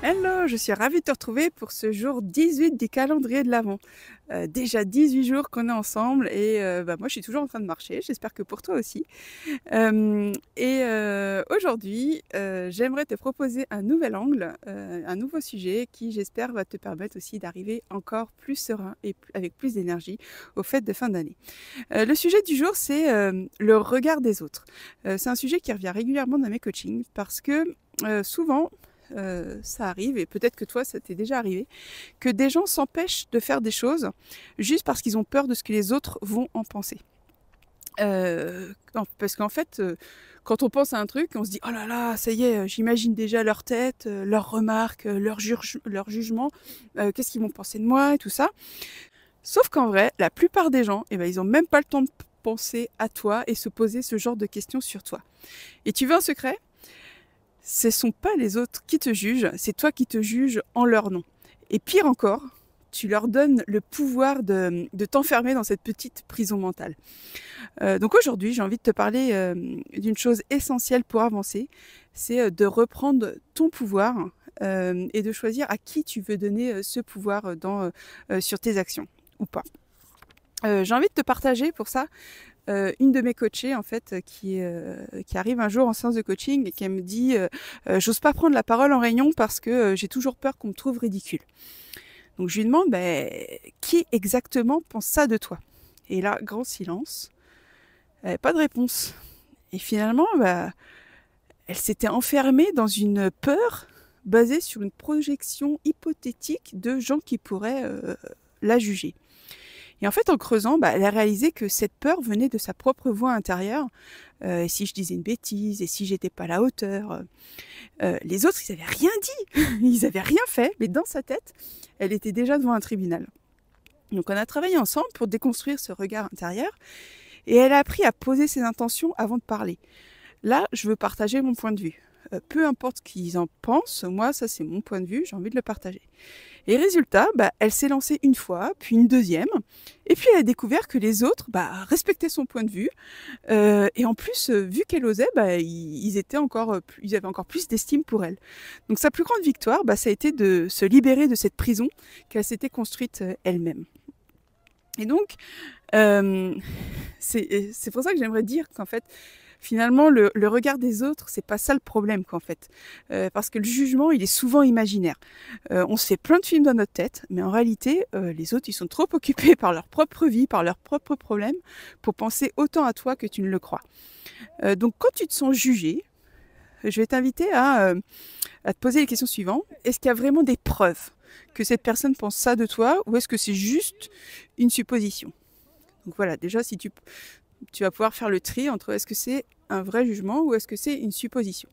Hello, je suis ravie de te retrouver pour ce jour 18 du calendrier de l'Avent. Déjà 18 jours qu'on est ensemble et moi je suis toujours en train de marcher, j'espère que pour toi aussi. Aujourd'hui, j'aimerais te proposer un nouvel angle, un nouveau sujet qui j'espère va te permettre aussi d'arriver encore plus serein et avec plus d'énergie aux fêtes de fin d'année. Le sujet du jour, c'est le regard des autres. C'est un sujet qui revient régulièrement dans mes coachings parce que souvent, ça arrive, et peut-être que toi ça t'est déjà arrivé, que des gens s'empêchent de faire des choses juste parce qu'ils ont peur de ce que les autres vont en penser. Parce qu'en fait, quand on pense à un truc, on se dit oh là là, ça y est, j'imagine déjà leur tête, leurs remarques, leur jugement, qu'est-ce qu'ils vont penser de moi et tout ça. Sauf qu'en vrai, la plupart des gens, ils ont même pas le temps de penser à toi et se poser ce genre de questions sur toi. Et tu veux un secret ? Ce ne sont pas les autres qui te jugent, c'est toi qui te juges en leur nom. Et pire encore, tu leur donnes le pouvoir de t'enfermer dans cette petite prison mentale. Donc aujourd'hui, j'ai envie de te parler d'une chose essentielle pour avancer, c'est de reprendre ton pouvoir et de choisir à qui tu veux donner ce pouvoir sur tes actions ou pas. J'ai envie de te partager pour ça une de mes coachées en fait qui arrive un jour en séance de coaching et qui me dit j'ose pas prendre la parole en réunion parce que j'ai toujours peur qu'on me trouve ridicule. Donc je lui demande qui exactement pense ça de toi? Et là, grand silence, pas de réponse. Et finalement, elle s'était enfermée dans une peur basée sur une projection hypothétique de gens qui pourraient la juger. Et en fait, en creusant, elle a réalisé que cette peur venait de sa propre voix intérieure. Et si je disais une bêtise, et si j'étais pas à la hauteur, les autres, ils avaient rien dit, ils avaient rien fait, mais dans sa tête, elle était déjà devant un tribunal. Donc on a travaillé ensemble pour déconstruire ce regard intérieur, et elle a appris à poser ses intentions avant de parler. Là, je veux partager mon point de vue. Peu importe ce qu'ils en pensent, moi, ça c'est mon point de vue, j'ai envie de le partager. Et résultat, elle s'est lancée une fois, puis une deuxième, et puis elle a découvert que les autres respectaient son point de vue, et en plus, vu qu'elle osait, ils avaient encore plus d'estime pour elle. Donc sa plus grande victoire, ça a été de se libérer de cette prison qu'elle s'était construite elle-même. Et donc, c'est pour ça que j'aimerais dire qu'en fait, finalement, le regard des autres, c'est pas ça le problème, qu'en fait. Parce que le jugement, il est souvent imaginaire. On se fait plein de films dans notre tête, mais en réalité, les autres, ils sont trop occupés par leur propre vie, par leurs propres problèmes, pour penser autant à toi que tu ne le crois. Donc, quand tu te sens jugé, je vais t'inviter à te poser les questions suivantes. Est-ce qu'il y a vraiment des preuves que cette personne pense ça de toi, ou est-ce que c'est juste une supposition? Donc voilà, déjà, si tu vas pouvoir faire le tri entre est-ce que c'est un vrai jugement ou est-ce que c'est une supposition.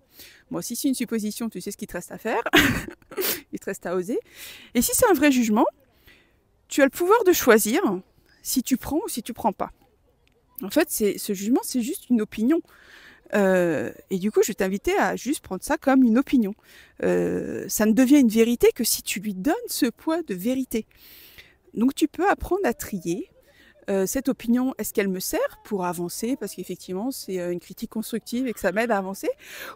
Bon, si c'est une supposition, tu sais ce qu'il te reste à faire. Il te reste à oser. Et si c'est un vrai jugement, tu as le pouvoir de choisir si tu prends ou si tu prends pas. En fait, ce jugement, c'est juste une opinion. Et du coup, je vais t'inviter à juste prendre ça comme une opinion. Ça ne devient une vérité que si tu lui donnes ce poids de vérité. Donc tu peux apprendre à trier. Cette opinion, est-ce qu'elle me sert pour avancer parce qu'effectivement c'est une critique constructive et que ça m'aide à avancer,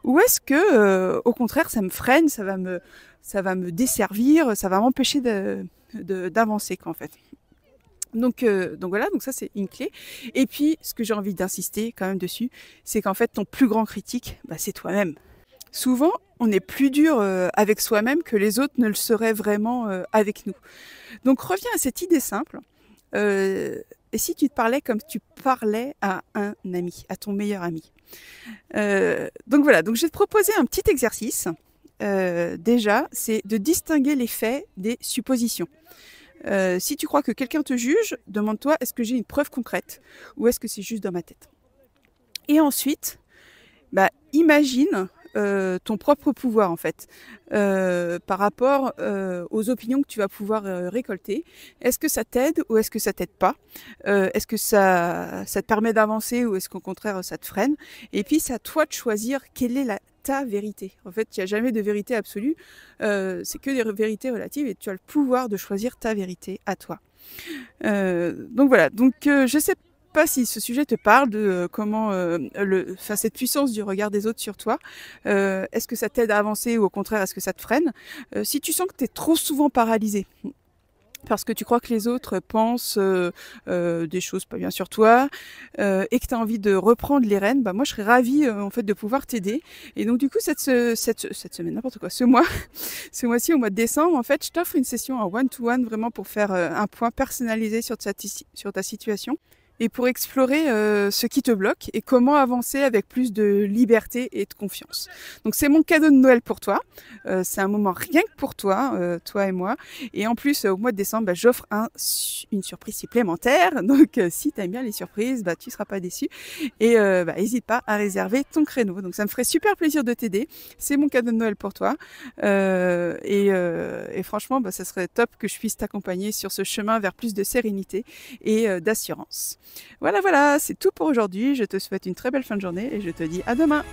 ou est-ce que au contraire ça me freine, ça va me desservir, ça va m'empêcher d'avancer en fait. Donc voilà, donc ça c'est une clé. Et puis ce que j'ai envie d'insister quand même dessus, c'est qu'en fait ton plus grand critique, c'est toi-même. Souvent on est plus dur avec soi-même que les autres ne le seraient vraiment avec nous. Donc reviens à cette idée simple. Et si tu te parlais comme tu parlais à un ami, à ton meilleur ami. Donc voilà, donc je vais te proposer un petit exercice. Déjà, c'est de distinguer les faits des suppositions. Si tu crois que quelqu'un te juge, demande-toi, est-ce que j'ai une preuve concrète ou est-ce que c'est juste dans ma tête? Et ensuite, imagine ton propre pouvoir en fait, par rapport aux opinions que tu vas pouvoir récolter. Est-ce que ça t'aide ou est-ce que ça t'aide pas? Est-ce que ça te permet d'avancer ou est-ce qu'au contraire ça te freine? Et puis c'est à toi de choisir quelle est ta vérité. En fait, il n'y a jamais de vérité absolue, c'est que des vérités relatives et tu as le pouvoir de choisir ta vérité à toi. Donc voilà, donc je sais pas si ce sujet te parle de comment cette puissance du regard des autres sur toi. Est-ce que ça t'aide à avancer ou au contraire est-ce que ça te freine? Si tu sens que tu es trop souvent paralysé parce que tu crois que les autres pensent des choses pas bien sur toi et que tu as envie de reprendre les rênes, bah moi je serais ravie en fait de pouvoir t'aider. Et donc du coup cette semaine, n'importe quoi, ce mois, ce mois-ci au mois de décembre, en fait je t'offre une session en one-to-one vraiment pour faire un point personnalisé sur ta situation et pour explorer ce qui te bloque et comment avancer avec plus de liberté et de confiance. Donc c'est mon cadeau de Noël pour toi. C'est un moment rien que pour toi, toi et moi. Et en plus, au mois de décembre, j'offre une surprise supplémentaire. Donc si tu aimes bien les surprises, tu ne seras pas déçu. Et n'hésite pas à réserver ton créneau. Donc ça me ferait super plaisir de t'aider. C'est mon cadeau de Noël pour toi. Et franchement, ça serait top que je puisse t'accompagner sur ce chemin vers plus de sérénité et d'assurance. Voilà, c'est tout pour aujourd'hui. Je te souhaite une très belle fin de journée et je te dis à demain.